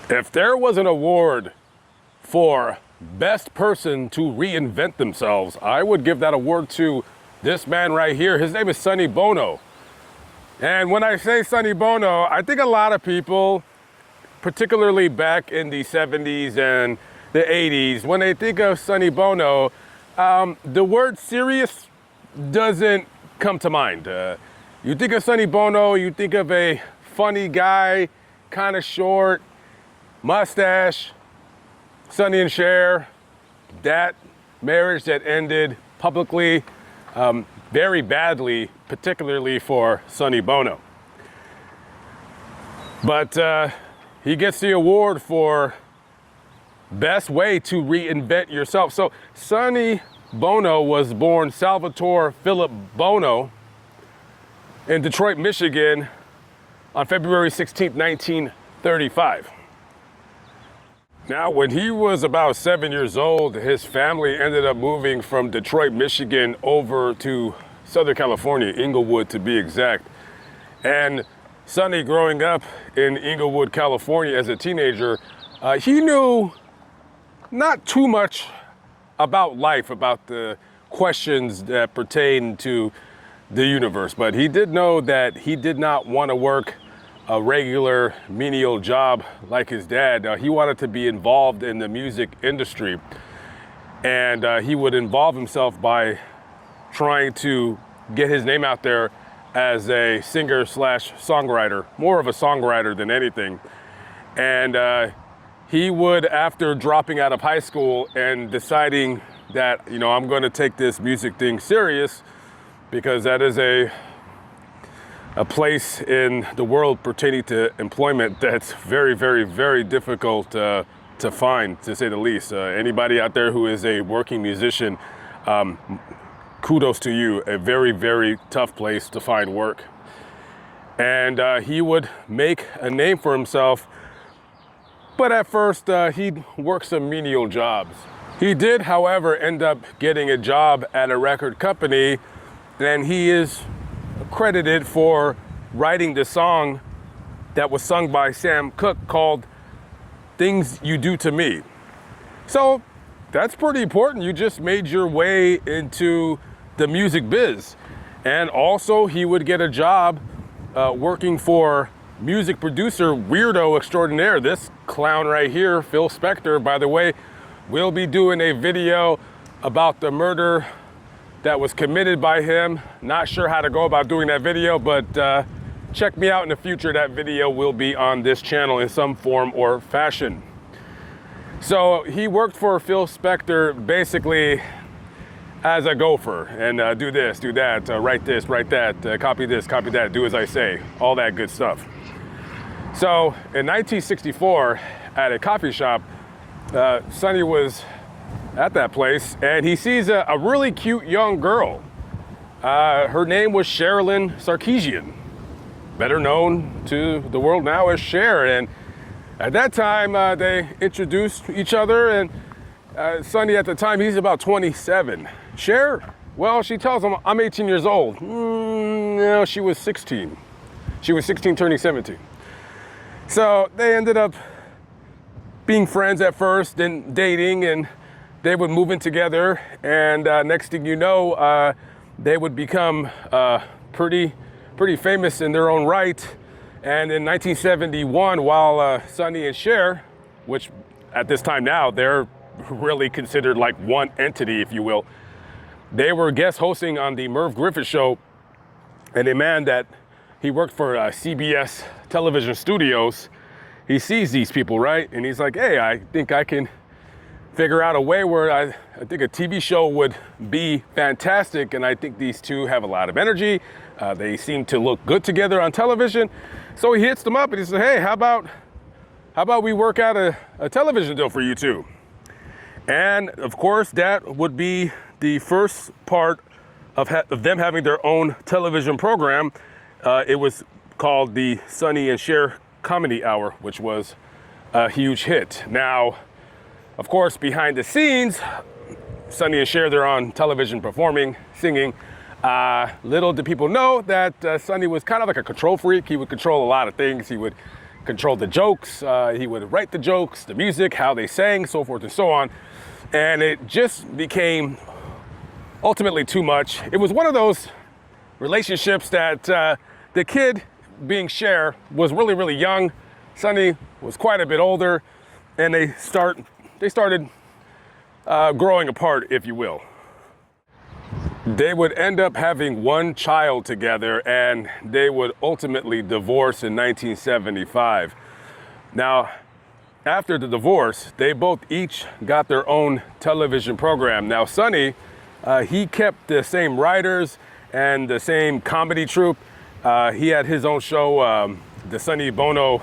If there was an award for best person to reinvent themselves, I would give that award to this man right here. His name is Sonny Bono. And when I say Sonny Bono, I think a lot of people, particularly back in the 70s and the 80s, when they think of Sonny Bono, the word serious doesn't come to mind. You think of Sonny Bono, you think of a funny guy, kind of short, mustache, Sonny and Cher, that marriage that ended publicly very badly, particularly for Sonny Bono. But he gets the award for best way to reinvent yourself. So Sonny Bono was born Salvatore Philip Bono in Detroit, Michigan on February 16, 1935. Now, when he was about 7 years old, his family ended up moving from Detroit, Michigan over to Southern California, Inglewood to be exact. And Sonny, growing up in Inglewood, California as a teenager, he knew not too much about life, about the questions that pertain to the universe, but he did know that he did not want to work a regular menial job like his dad. He wanted to be involved in the music industry, and he would involve himself by trying to get his name out there as a singer slash songwriter, more of a songwriter than anything. And he would, after dropping out of high school and deciding that, you know, I'm going to take this music thing serious, because that is a place in the world pertaining to employment that's very, very, very difficult to find, to say the least. Anybody out there who is a working musician, kudos to you. A very, very tough place to find work. And he would make a name for himself, but at first he'd work some menial jobs. He did, however, end up getting a job at a record company, and he is credited for writing the song that was sung by Sam Cooke called Things You Do to Me. So that's pretty important. You just made your way into the music biz. And also he would get a job working for music producer weirdo extraordinaire. This clown right here, Phil Spector, by the way, will be doing a video about the murder that was committed by him. Not sure how to go about doing that video, but check me out in the future. That video will be on this channel in some form or fashion. So he worked for Phil Spector basically as a gopher, and do this, do that, write this, write that, copy this, copy that, do as I say, all that good stuff. So in 1964, at a coffee shop, Sonny was at that place, and he sees a really cute young girl. Her name was Sherilyn Sarkeesian, better known to the world now as Cher. And at that time, they introduced each other, and Sonny at the time, he's about 27. Cher, well, she tells him, I'm 18 years old. No, she was 16. She was 16 turning 17. So they ended up being friends at first, then dating, and they would move in together, and next thing you know, they would become pretty famous in their own right. And in 1971, while Sonny and Cher, which at this time now, they're really considered like one entity, if you will, they were guest hosting on the Merv Griffin Show, and a man that he worked for CBS television studios, he sees these people, right? And he's like, hey, I think I can figure out a way where I think a TV show would be fantastic, and I think these two have a lot of energy. They seem to look good together on television. So he hits them up and he says, hey, how about we work out a television deal for you two? And of course, that would be the first part of them having their own television program. It was called the Sonny and Cher Comedy Hour, which was a huge hit. Now, of course, behind the scenes, Sonny and Cher, they're on television performing, singing. Little did people know that Sonny was kind of like a control freak. He would control a lot of things. He would control the jokes. He would write the jokes, the music, how they sang, so forth and so on. And it just became ultimately too much. It was one of those relationships that the kid, being Cher, was really, really young. Sonny was quite a bit older, and they started growing apart, if you will. They would end up having one child together, and they would ultimately divorce in 1975. Now, after the divorce, they both each got their own television program. Now, Sonny, he kept the same writers and the same comedy troupe. He had his own show, the Sonny Bono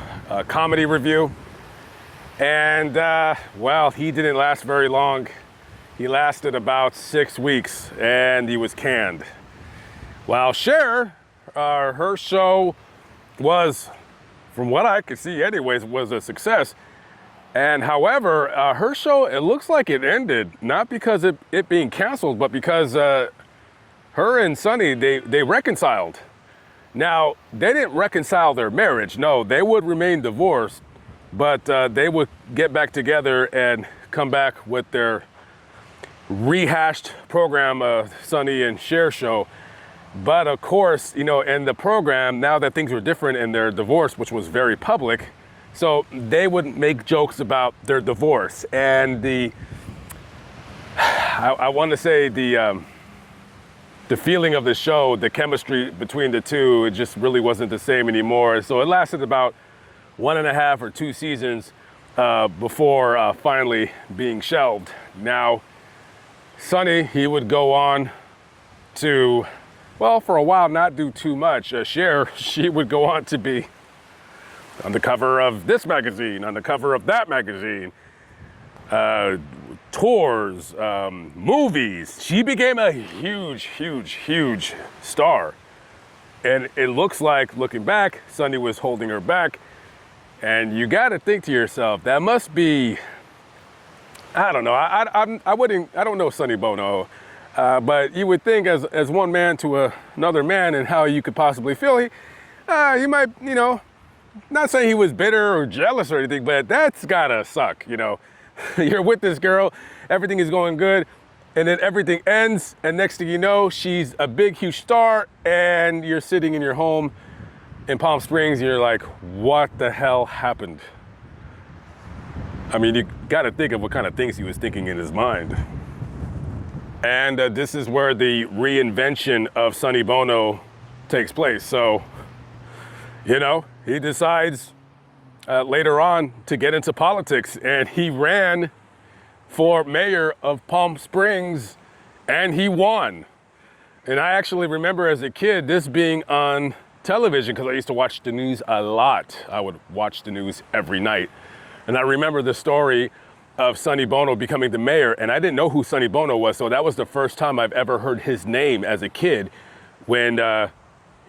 Comedy Review. And, well, he didn't last very long. He lasted about 6 weeks, and he was canned. While Cher, her show was, from what I could see anyways, was a success. And however, her show, it looks like it ended, not because of it being canceled, but because her and Sonny, they reconciled. Now, they didn't reconcile their marriage. No, they would remain divorced, but they would get back together and come back with their rehashed program, Sonny and Cher show. But of course, you know, in the program, now that things were different in their divorce, which was very public, so they would make jokes about their divorce. And I want to say the feeling of the show, the chemistry between the two, it just really wasn't the same anymore. So it lasted about 1.5 or 2 seasons before finally being shelved. Now, Sonny, he would go on to, well, for a while, not do too much. Cher, she would go on to be on the cover of this magazine, on the cover of that magazine, tours, movies. She became a huge, huge, huge star. And it looks like, looking back, Sonny was holding her back. And you got to think to yourself, that must be, I don't know. I don't know Sonny Bono, but you would think as one man to another man and how you could possibly feel. He might, you know, not saying he was bitter or jealous or anything, but that's gotta suck, you know. You're with this girl, everything is going good, and then everything ends, and next thing you know, she's a big, huge star, and you're sitting in your home in Palm Springs, and you're like, what the hell happened? I mean, you got to think of what kind of things he was thinking in his mind. And this is where the reinvention of Sonny Bono takes place. So, you know, he decides later on to get into politics, and he ran for mayor of Palm Springs, and he won. And I actually remember as a kid this being on television because I used to watch the news a lot. I would watch the news every night. And I remember the story of Sonny Bono becoming the mayor, and I didn't know who Sonny Bono was, so that was the first time I've ever heard his name as a kid when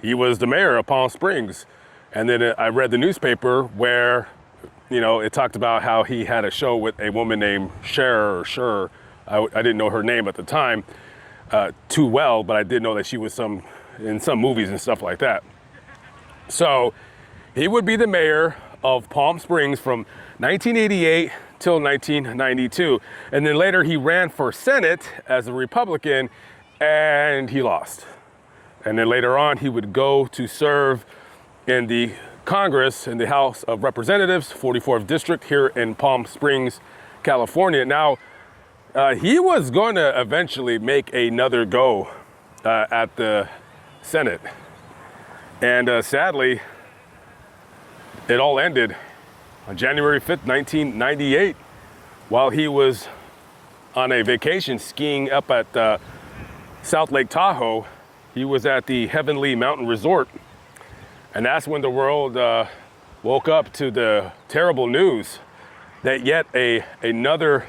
he was the mayor of Palm Springs. And then I read the newspaper where, you know, it talked about how he had a show with a woman named Cher. I didn't know her name at the time too well, but I did know that she was in some movies and stuff like that. So he would be the mayor of Palm Springs from 1988 till 1992. And then later he ran for Senate as a Republican and he lost. And then later on he would go to serve in the Congress in the House of Representatives, 44th District here in Palm Springs, California. Now, he was going to eventually make another go at the Senate. And sadly, it all ended on January 5th, 1998, while he was on a vacation skiing up at South Lake Tahoe. He was at the Heavenly Mountain Resort. And that's when the world woke up to the terrible news that yet another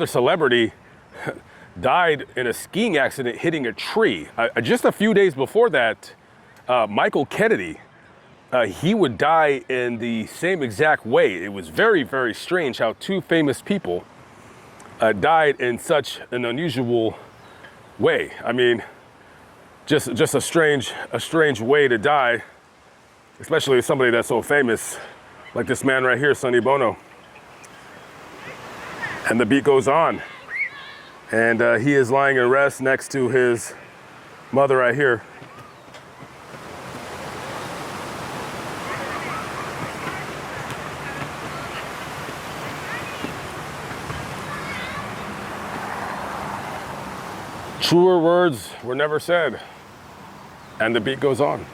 celebrity died in a skiing accident hitting a tree. Just a few days before that, Michael Kennedy, he would die in the same exact way. It was very, very strange how two famous people died in such an unusual way. I mean, just a strange way to die, especially somebody that's so famous like this man right here, Sonny Bono. And the beat goes on. And he is lying in rest next to his mother right here. Truer words were never said. And the beat goes on.